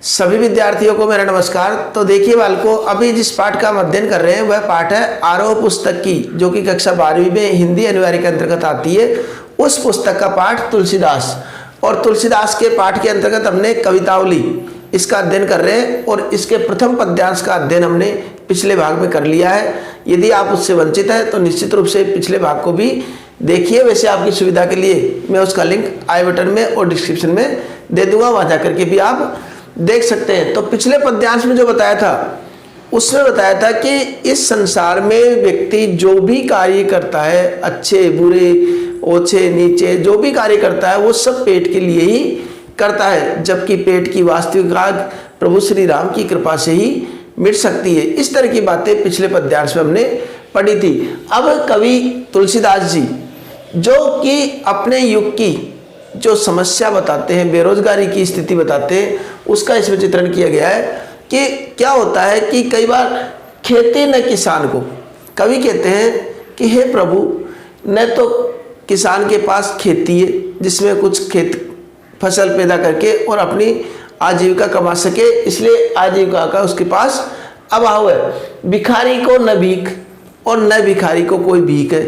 सभी विद्यार्थियों को मेरा नमस्कार। तो देखिए बालकों, अभी जिस पाठ का हम अध्ययन कर रहे हैं वह पाठ है आरोह पुस्तक की, जो कि कक्षा 12वीं में हिंदी अनिवार्य के अंतर्गत आती है। उस पुस्तक का पाठ तुलसीदास, और तुलसीदास के पाठ के अंतर्गत हमने कवितावली इसका अध्ययन कर रहे हैं, और इसके प्रथम पद्यांश का अध्ययन हमने पिछले भाग में कर लिया है। यदि आप उससे वंचित हैं तो निश्चित रूप से पिछले भाग को भी देखिए। वैसे आपकी सुविधा के लिए मैं उसका लिंक आई बटन में और डिस्क्रिप्शन में दे दूंगा, वहां जाकर के भी आप देख सकते हैं। तो पिछले पद्यांश में जो बताया था उसमें बताया था कि इस संसार में व्यक्ति जो भी कार्य करता है, अच्छे बुरे ओछे नीचे जो भी कार्य करता है वो सब पेट के लिए ही करता है, जबकि पेट की वास्तविक आग प्रभु श्री राम की कृपा से ही मिट सकती है। इस तरह की बातें पिछले पद्यांश में हमने पढ़ी थी। अब कवि तुलसीदास जी जो कि अपने युग की जो समस्या बताते हैं, बेरोजगारी की स्थिति बताते हैं, उसका इसमें चित्रण किया गया है कि क्या होता है कि कई बार खेती न किसान को, कवि कहते हैं कि हे प्रभु, न तो किसान के पास खेती है जिसमें कुछ खेत फसल पैदा करके और अपनी आजीविका कमा सके, इसलिए आजीविका का उसके पास अभाव है। भिखारी को न भीख और न भिखारी को कोई भीख है,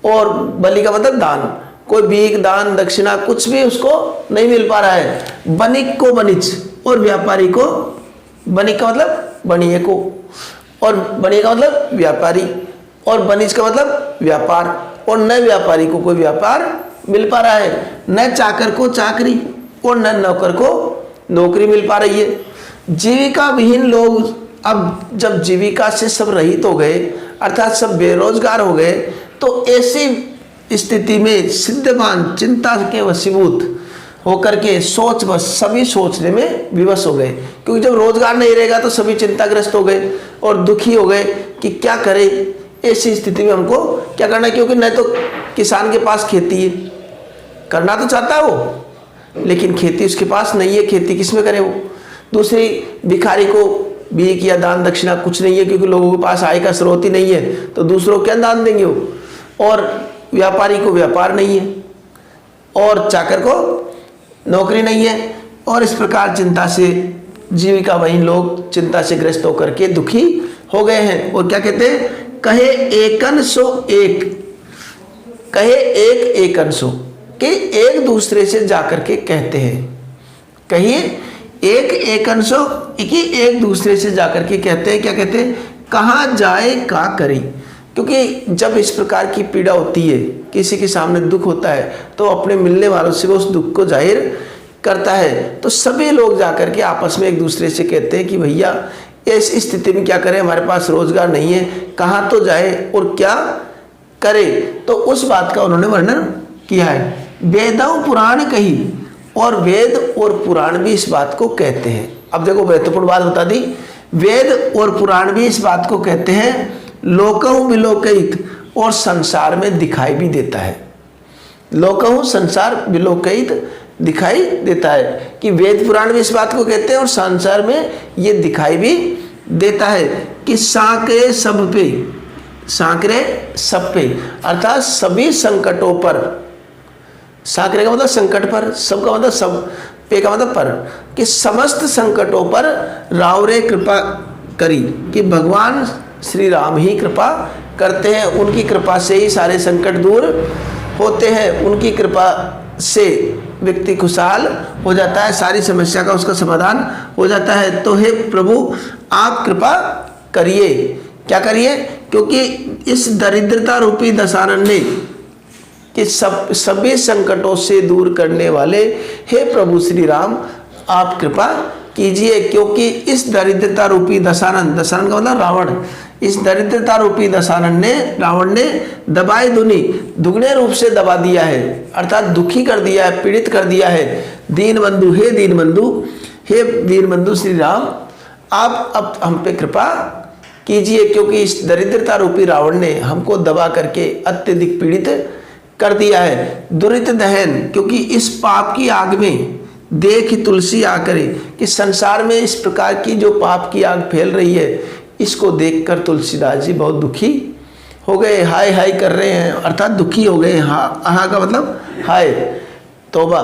और बलि का मतलब दान, कोई भीख दान दक्षिणा कुछ भी उसको नहीं मिल पा रहा है। बनिक को बनिज और व्यापारी को, बनिक का मतलब बनिए को, और बनिए का मतलब व्यापारी, और बनिज का मतलब व्यापार, और न व्यापारी को कोई व्यापार मिल पा रहा है। न चाकर को चाकरी और न नौकर को नौकरी मिल पा रही है। जीविका विहीन लोग अब जब जीविका से सब रहित हो गए, अर्थात सब बेरोजगार हो गए, तो ऐसी स्थिति में सिद्धवान चिंता के वशीभूत होकर के सोच बस सभी सोचने में विवश हो गए, क्योंकि जब रोजगार नहीं रहेगा तो सभी चिंताग्रस्त हो गए और दुखी हो गए कि क्या करें। ऐसी स्थिति में हमको क्या करना है, क्योंकि न तो किसान के पास खेती है, करना तो चाहता है वो, लेकिन खेती उसके पास नहीं है, खेती किसमें करे वो। दूसरी, भिखारी को भीख या दान दक्षिणा कुछ नहीं है, क्योंकि लोगों के पास आय का स्रोत ही नहीं है, तो दूसरों को क्या दान देंगे वो। और व्यापारी को व्यापार नहीं है, और चाकर को नौकरी नहीं है, और इस प्रकार चिंता से जीविका वहीन लोग चिंता से ग्रस्त होकर के दुखी हो गए हैं। और क्या कहते हैं, कहे एकन सो एक, कहे एक एकन सो, कि एक दूसरे से जाकर के कहते हैं, कहिए एक एकन सो, कि एक दूसरे से जाकर के कहते हैं। क्या कहते हैं, कहाँ जाए का करी, क्योंकि जब इस प्रकार की पीड़ा होती है, किसी के सामने दुख होता है, तो अपने मिलने वालों से वो उस दुख को जाहिर करता है। तो सभी लोग जाकर के आपस में एक दूसरे से कहते हैं कि भैया इस स्थिति में क्या करें, हमारे पास रोजगार नहीं है, कहाँ तो जाए और क्या करे। तो उस बात का उन्होंने वर्णन किया है। वेदों पुराण कही, और वेद और पुराण भी इस बात को कहते हैं। अब देखो महत्वपूर्ण बात बता दी, वेद और पुराण भी इस बात को कहते हैं। लोकहु विलोकित, और संसार में दिखाई भी देता है। लोकहु संसार विलोकित दिखाई देता है, कि वेद पुराण भी इस बात को कहते हैं और संसार में ये दिखाई भी देता है कि सांकरे सब पे, सांकरे सब पे, अर्थात सभी संकटों पर, सांकरे का मतलब संकट पर, सब का मतलब सब, पे का मतलब पर, कि समस्त संकटों पर रावरे कृपा करी, कि भगवान श्री राम ही कृपा करते हैं। उनकी कृपा से ही सारे संकट दूर होते हैं, उनकी कृपा से व्यक्ति खुशहाल हो जाता है, सारी समस्या का उसका समाधान हो जाता है। तो हे प्रभु आप कृपा करिए, क्या करिए, क्योंकि इस दरिद्रता रूपी दशानन कि सभी संकटों से दूर करने वाले हे प्रभु श्री राम आप कृपा कीजिए, क्योंकि इस दरिद्रता रूपी दशानन, दशानन का मतलब रावण, इस दरिद्रता रूपी दशानन ने, रावण ने दबाए दुगने रूप से दबा दिया है, अर्थात दुखी कर दिया है, पीड़ित कर दिया है। दीन बंधु हे दीन बंधु, हे दीन बंधु श्री राम आप अब हम पे कृपा कीजिए, क्योंकि इस दरिद्रता रूपी रावण ने हमको दबा करके अत्यधिक पीड़ित कर दिया है। दुरित दहन, क्योंकि इस पाप की आग में देख तुलसी आकर, कि संसार में इस प्रकार की जो पाप की आग फैल रही है, इसको देखकर तुलसीदास जी बहुत दुखी हो गए, हाय हाय कर रहे हैं, अर्थात दुखी हो गए। हा का मतलब हाय, तौबा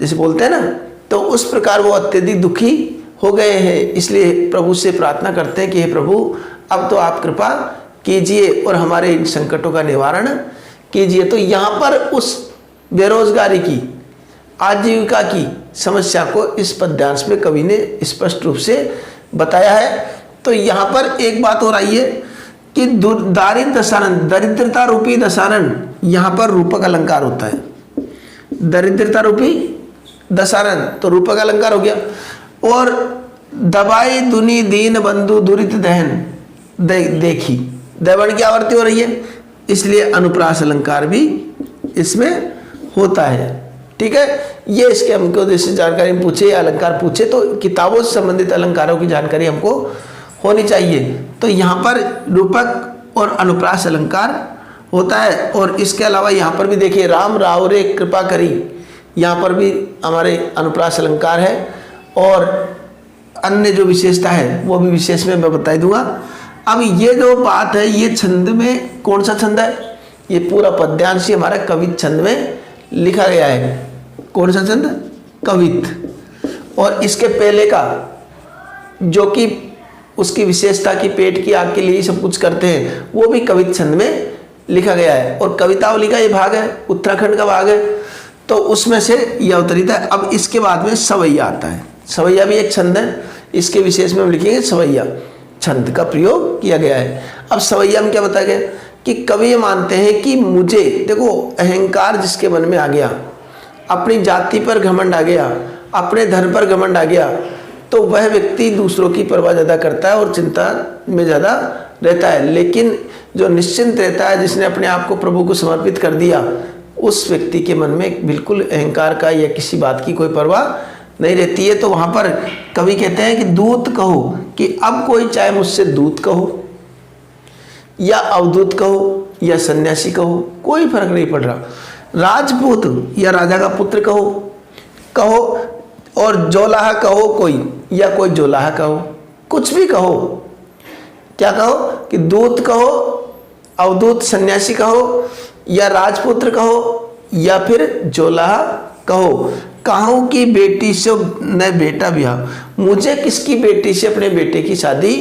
जैसे बोलते हैं ना, तो उस प्रकार वो अत्यधिक दुखी हो गए हैं। इसलिए प्रभु से प्रार्थना करते हैं कि हे प्रभु, अब तो आप कृपा कीजिए और हमारे इन संकटों का निवारण कीजिए। तो यहाँ पर उस बेरोजगारी की, आजीविका की समस्या को इस पद्यांश में कवि ने स्पष्ट रूप से बताया है। तो यहाँ पर एक बात और आई है कि दारिद्र दशानन, दरिद्रता रूपी दशानन, यहाँ पर रूपक अलंकार होता है। दरिद्रता रूपी दशानन तो रूपक अलंकार हो गया। और दबाई दुनी दीन बंधु दुरित दहन देखी, दैवण की आवर्ती हो रही है, इसलिए अनुप्रास अलंकार भी इसमें होता है। ठीक है, ये इसके हमको जैसे जानकारी पूछे, अलंकार पूछे तो किताबों से संबंधित अलंकारों की जानकारी हमको होनी चाहिए। तो यहाँ पर रूपक और अनुप्रास अलंकार होता है। और इसके अलावा यहाँ पर भी देखिए, राम रावरे कृपा करी, यहाँ पर भी हमारे अनुप्रास अलंकार है। और अन्य जो विशेषता है वो भी विशेष में मैं बता दूंगा। अब ये जो बात है, ये छंद में कौन सा छंद है? ये पूरा पद्यांश ही हमारा कवित छंद में लिखा गया है। कौन सा छंद? कवित। और इसके पहले का जो कि उसकी विशेषता की पेट की आग के लिए सब कुछ करते हैं, वो भी कवित छंद में लिखा गया है। और कवितावली का ये भाग है, उत्तराखंड का भाग है, तो उसमें से यह अवतरित है। अब इसके बाद में सवैया आता है। सवैया भी एक छंद है, इसके विशेष में हम लिखेंगे सवैया छंद का प्रयोग किया गया है। अब सवैया में क्या बताया गया कि कवि मानते हैं कि मुझे, देखो अहंकार जिसके मन में आ गया, अपनी जाति पर घमंड आ गया, अपने धर्म पर घमंड आ गया, तो वह व्यक्ति दूसरों की परवाह ज़्यादा करता है और चिंता में ज़्यादा रहता है। लेकिन जो निश्चिंत रहता है, जिसने अपने आप को प्रभु को समर्पित कर दिया, उस व्यक्ति के मन में बिल्कुल अहंकार का या किसी बात की कोई परवाह नहीं रहती है। तो वहाँ पर कवि कहते हैं कि दूत कहो, कि अब कोई चाहे मुझसे दूत कहो या अवधूत कहो या सन्यासी कहो, कोई फर्क नहीं पड़ रहा। राजपूत या राजा का पुत्र कहो और जोलाहा कहो कोई, या कोई जोलाहा कहो, कुछ भी कहो। क्या कहो? कि दूत कहो, अवधूत सन्यासी कहो, या राजपुत्र कहो, या फिर जोलाहा कहो। कहूँ कि बेटी से न बेटा ब्याह, मुझे किसकी बेटी से अपने बेटे की शादी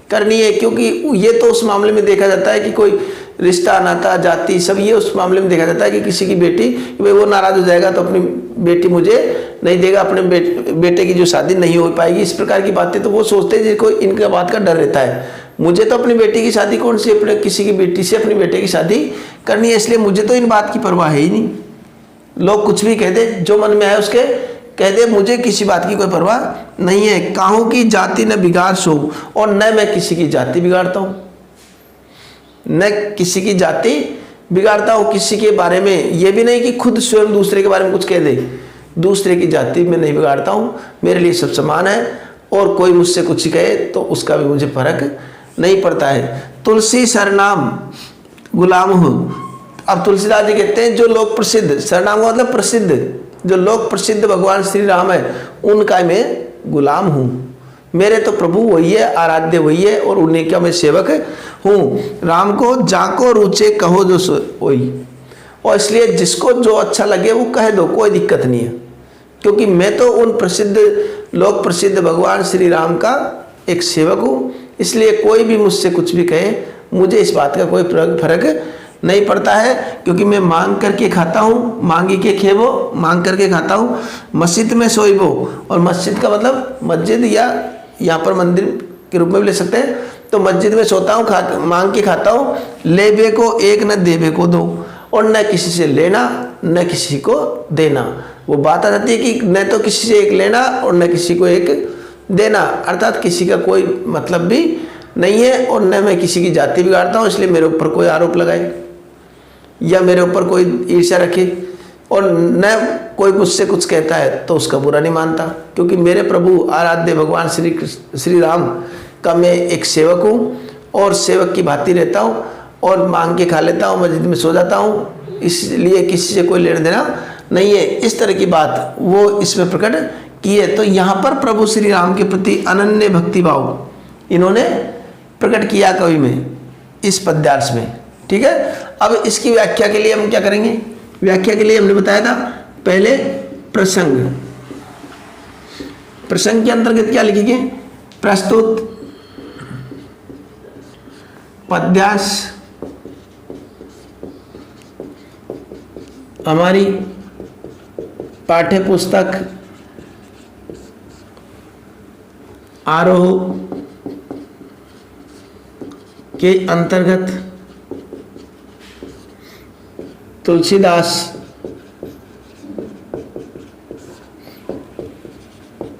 करनी है? क्योंकि ये तो उस मामले में देखा जाता है कि कोई रिश्ता, नाता, जाति सब ये उस मामले में देखा जाता है कि किसी की बेटी, भाई वो नाराज हो जाएगा तो अपनी बेटी मुझे नहीं देगा, अपने बेटे की जो शादी नहीं हो पाएगी, इस प्रकार की बातें तो वो सोचते हैं जिनको इनका बात का डर रहता है। मुझे तो अपनी बेटी की शादी कौन सी अपने किसी की बेटी से अपने बेटे की शादी करनी है, इसलिए मुझे तो इन बात की परवाह है ही नहीं। लोग कुछ भी कह दे, जो मन में आए उसके कह दे, मुझे किसी बात की कोई परवाह नहीं है। काहू की जाति न बिगाड़ सो, और न मैं किसी की जाति बिगाड़ता हूँ, न किसी की जाति बिगाड़ता हूँ। किसी के बारे में ये भी नहीं कि खुद स्वयं दूसरे के बारे में कुछ कह दे, दूसरे की जाति में नहीं बिगाड़ता हूँ, मेरे लिए सब समान है। और कोई मुझसे कुछ कहे तो उसका भी मुझे फर्क नहीं पड़ता है। तुलसी सरनाम गुलाम हूँ। अब तुलसीदास जी कहते हैं जो लोग प्रसिद्ध, सरनाम का मतलब प्रसिद्ध, जो लोग प्रसिद्ध भगवान श्री राम है उनका मैं गुलाम हूँ। मेरे तो प्रभु वही है, आराध्य वही है, और उन्हीं का मैं सेवक हूँ। राम को जाको रुचे कहो जो वही, और इसलिए जिसको जो अच्छा लगे वो कह दो, कोई दिक्कत नहीं है। क्योंकि मैं तो उन प्रसिद्ध लोग प्रसिद्ध भगवान श्री राम का एक सेवक हूँ, इसलिए कोई भी मुझसे कुछ भी कहे मुझे इस बात का कोई फर्क नहीं पड़ता है। क्योंकि मैं मांग करके खाता हूँ, मांगी के खेबो, मांग करके खाता हूँ। मस्जिद में सोइबो, और मस्जिद का मतलब मस्जिद या यहाँ पर मंदिर के रूप में भी ले सकते हैं। तो मस्जिद में सोता हूँ, मांग के खाता हूँ। लेबे को एक न देबे को दो, और न किसी से लेना न किसी को देना। वो बात आ जाती है कि न तो किसी से एक लेना और न किसी को एक देना, अर्थात किसी का कोई मतलब भी नहीं है। और न मैं किसी की जाति बिगाड़ता हूँ, इसलिए मेरे ऊपर कोई आरोप लगाए या मेरे ऊपर कोई ईर्ष्या रखे, और न कोई मुझसे कुछ कहता है तो उसका बुरा नहीं मानता। क्योंकि मेरे प्रभु आराध्य भगवान श्री राम का मैं एक सेवक हूँ, और सेवक की भांति रहता हूँ, और मांग के खा लेता हूँ, मस्जिद में सो जाता हूँ, इसलिए किसी से कोई लेना देना नहीं है। इस तरह की बात वो इसमें प्रकट की है। तो यहाँ पर प्रभु श्री राम के प्रति अनन्य भक्ति भाव इन्होंने प्रकट किया कवि में, इस पद्यांश में। ठीक है, अब इसकी व्याख्या के लिए हम क्या करेंगे? व्याख्या के लिए हमने बताया था पहले प्रसंग, प्रसंग के अंतर्गत क्या लिखेंगे? प्रस्तुत पद्यांश हमारी पाठ्य पुस्तक आरोह के अंतर्गत तुलसीदास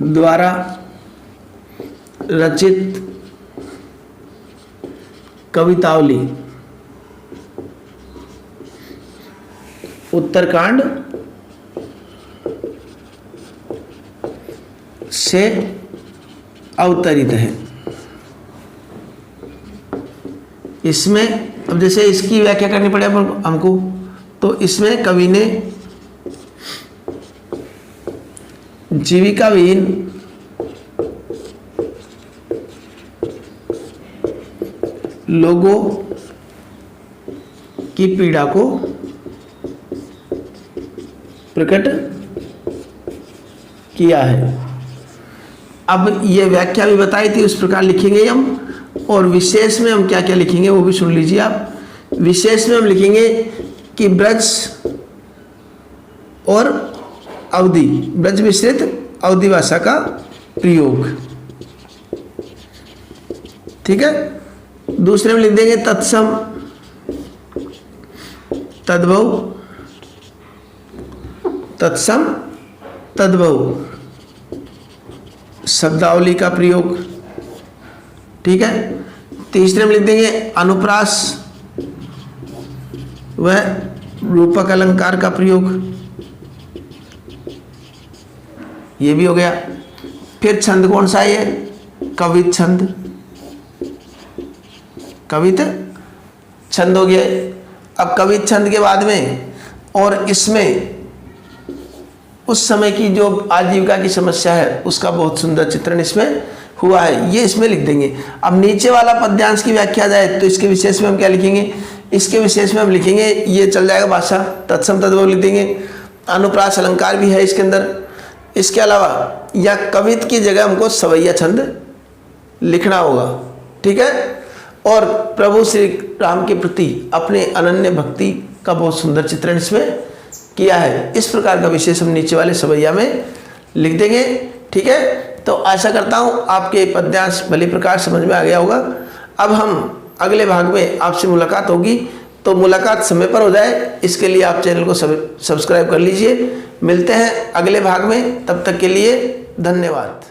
द्वारा रचित कवितावली उत्तरकांड से अवतरित है। इसमें अब जैसे इसकी व्याख्या करनी पड़े हमको, तो इसमें कवि ने जीविका विहीन लोगों की पीड़ा को प्रकट किया है। अब ये व्याख्या भी बताई थी, उस प्रकार लिखेंगे हम। और विशेष में हम क्या क्या लिखेंगे वो भी सुन लीजिए आप। विशेष में हम लिखेंगे कि ब्रज और अवधि, ब्रज मिश्रित अवधि भाषा का प्रयोग, ठीक है। दूसरे में लिख देंगे तत्सम तद्भव, तत्सम तद्भव शब्दावली का प्रयोग, ठीक है। तीसरे में लिख देंगे अनुप्रास व रूपक अलंकार का प्रयोग, ये भी हो गया। फिर छंद कौन सा है? कवित छंद, कवित छंद हो गया। अब कवित छंद के बाद में और इसमें उस समय की जो आजीविका की समस्या है उसका बहुत सुंदर चित्रण इसमें हुआ है, ये इसमें लिख देंगे। अब नीचे वाला पद्यांश की व्याख्या जाए तो इसके विशेष में हम क्या लिखेंगे? इसके विशेष में हम लिखेंगे, ये चल जाएगा भाषा, तत्सम तद्भव लिख देंगे। अनुप्रास अलंकार भी है इसके अंदर। इसके अलावा या कवित की जगह हमको सवैया छंद लिखना होगा, ठीक है। और प्रभु श्री राम के प्रति अपने अनन्य भक्ति का बहुत सुंदर चित्रण इसमें किया है। इस प्रकार का विशेष हम नीचे वाले सवैया में लिख देंगे, ठीक है। तो आशा करता हूँ आपके पद्यांश भली प्रकार समझ में आ गया होगा। अब हम अगले भाग में आपसे मुलाकात होगी, तो मुलाकात समय पर हो जाए इसके लिए आप चैनल को सब्सक्राइब कर लीजिए। मिलते हैं अगले भाग में, तब तक के लिए धन्यवाद।